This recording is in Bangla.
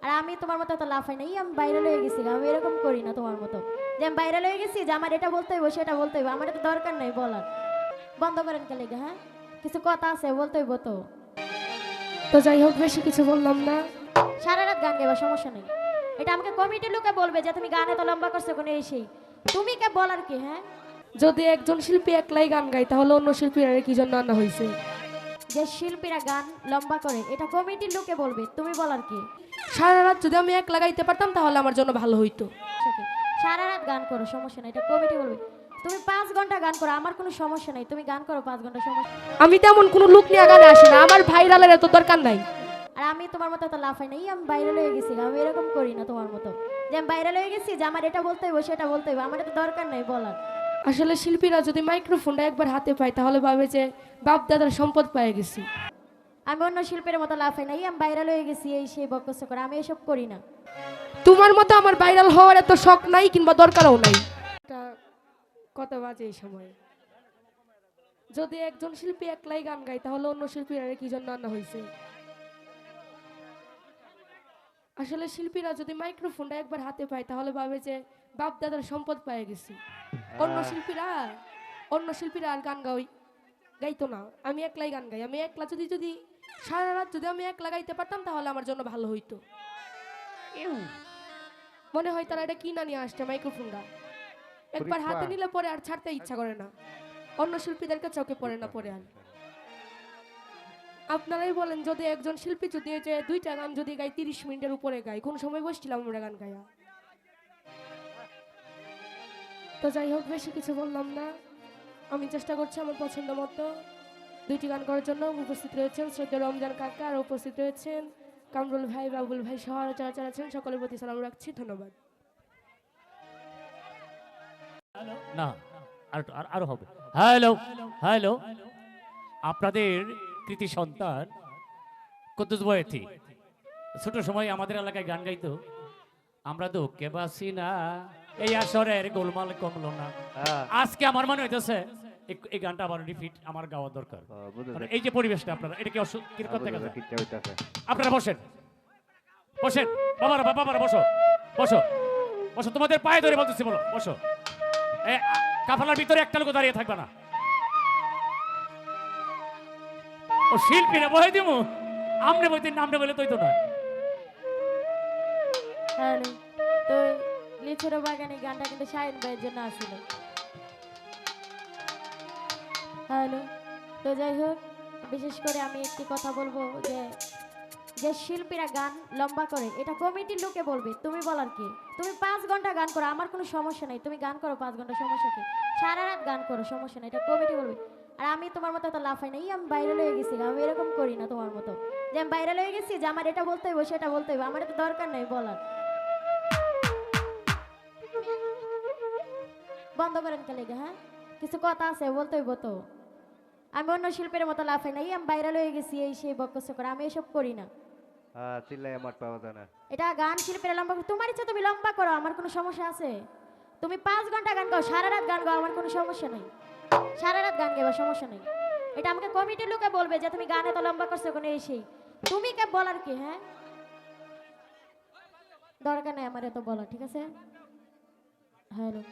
আর আমি তোমার মতো এত লাফাই নাই, আমি ভাইরাল হয়ে গেছি, আমি এরকম করি না তোমার মতো যে আমি ভাইরাল হয়ে গেছি যে আমার এটা বলতে হইব সেটা বলতে হইব, আমার তো দরকার নাই বলার। বন্ধ করেন কে লেগে? হ্যাঁ, কিছু কথা আছে বলতে হইব তো। তো যাই হোক, বেশি কিছু বললাম না। সারা রাত গান গাইবা, সমস্যা নেই। এটা আমাকে কমিটির লোকে বলবে যে তুমি গানে তো লম্বা করছো কোনো এই সেই, তুমি কে বলার কি? হ্যাঁ, যদি একজন শিল্পী একলাই গান গায় তাহলে অন্য শিল্পীরা কি জন্য আনা হয়েছে? যে শিল্পীরা গান লম্বা করে এটা কমিটির লোকে বলবে, তুমি বলার কি? সারা রাত যদি আমি একলা গাইতে পারতাম তাহলে আমার জন্য ভালো হইতো। সাথে সারা রাত গান করো, সমস্যা নাই, এটা কমিটি বলবে। তুমি 5 ঘন্টা গান করো, আমার কোনো সমস্যা নাই, তুমি গান করো 5 ঘন্টা, সমস্যা। আমি তেমন কোনো লুক নিয়ে গানে আসি না, আমার ভাইরালের এত দরকার নাই। আর আমি তোমার মতো এত লাফাই নাই, আমি ভাইরাল হয়ে গেছি, আমি এরকম করি না তোমার মতো যে আমি ভাইরাল হয়ে গেছি যে আমার এটা বলতে হইব সেটা বলতে হইব, আমার তো দরকার নাই বলার। আসলে শিল্পীরা যদি মাইক্রোফোনটা একবার হাতে পায় তাহলে ভাবে যে বাপ দাদার সম্পদ পেয়ে গেছি। আমি অন্য শিল্পীর মতো লাফাই নাই, আমি ভাইরাল হয়ে গেছি এই সেই বকস করে, আমি এসব করি না। তোমার মতো আমার ভাইরাল হওয়ার এত শখ নাই কিংবা দরকারও নাই। কত বাজে এই সময়? যদি একজন শিল্পী একলাই গান গায় তাহলে অন্য শিল্পীরা কি জন্য আনা হয়েছে? আসলে শিল্পীরা যদি মাইক্রোফোনটা একবার হাতে পায় তাহলে ভাবে যে বাপ দাদার সম্পদ পেয়ে গেছি। অন্য শিল্পীরা আর গান গাইতো না, আমি একলাই গান গাই। আমি একলা যদি সারা রাত যদি আমি একলা গাইতে পারতাম তাহলে আমার জন্য ভালো হইতো। মনে হয় তারা এটা কিনা নিয়ে আসছে মাইক্রোফোনটা, একবার হাতে নিলে পরে আর ছাড়তে ইচ্ছা করে না। অন্য শিল্পীদেরকে চোখে পড়ে না পরে আর। আপনারাই বলেন, যদি একজন শিল্পী যদি যে 2টা গান যদি গায় 30 মিনিটের উপরে গায়, কোন সময় বসছিলাম আমরা গান গায়া? তো যাই হোক, বেশি কিছু বললাম না। আমি চেষ্টা করছি আমার পছন্দ মতো 2টি গান করার জন্য। উপস্থিত রয়েছেন শ্রদ্ধা রমজান কাকা, আর উপস্থিত রয়েছেন কামরুল ভাই, বাবুল ভাই সহ যারা যারা আছেন সকলের প্রতি সালাম রাখছি। ধন্যবাদ। না, আরো হবে। হ্যালো, হ্যালো, আপনাদের কৃতি সন্তান কুদ্দুস বয়েতি ছোট সময় আমাদের এলাকায় গান গাইতো। আমরা দুঃখে বাসি না, এই আসরের গোলমাল কমলো না। আজকে আমার মনে হইতেছে এই গানটা আবার রিপিট আমার গাওয়া দরকার। কারণ এই যে পরিবেশটা আপনারা, এটা কি কিরকম দেখা যায়? আপনারা বসেন, বসেন, বাবারা বাবারা বসো, বসো, বসো, তোমাদের পায়ে ধরে বলতেছি, বলো বসো। কাফালার ভিতরে একটা লোক দাঁড়িয়ে থাকবে না। ও শিল্পীরা বহে দিব, আমনে বইতে নামনে বলে তুই তো না। হ্যালো, তো লিচুর বাগানে গানটা কিন্তু শাহিন ভাইয়ের জন্য আসছিল। হ্যালো, তো যাই হোক, বিশেষ করে আমি একটি কথা বলবো যে যে শিল্পীরা গান লম্বা করে এটা কমিটির লোকে বলবে, তুমি বলার কি? তুমি 5 ঘন্টা গান করো, আমার কোনো সমস্যা নেই, তুমি গান করো 5 ঘন্টা, সমস্যা কি? সারা রাত গান করো, সমস্যা নেই, এটা কমিটি বলবে। আর আমি তোমার মতো এত লাফাই নাই, আমি ভাইরাল হয়ে গেছি, আমি এরকম করি না তোমার মতো যে আমি ভাইরাল হয়ে গেছি যে আমার এটা বলতে হইব সেটা বলতে হইব, আমার তো দরকার নেই বলার। বন্ধ করেন কে লেগে? হ্যাঁ, কিছু কথা আছে বলতে হইব তো। আমি অন্য শিল্পীর মতো লাফাই নাই, আমি ভাইরাল হয়ে গেছি এই সেই বকস করে, আমি এসব করি না। চিল্লাই আমার পাওয়া যায় না। এটা গান শিল্পীরা লম্বা করে, তোমার ইচ্ছা তুমি লম্বা করো, আমার কোনো সমস্যা আছে? তুমি 5 ঘন্টা গান গাও, সারা রাত গান গাও, আমার কোনো সমস্যা নেই, সারা রাত গান গাওয়া, সমস্যা নেই। এটা আমাকে কমিটির লোকে বলবে যে তুমি গানে তো লম্বা করছো কোনো এই সেই, তুমি কে বলার কি? হ্যাঁ, দরকার নেই আমার এত বলা, ঠিক আছে? হ্যালো।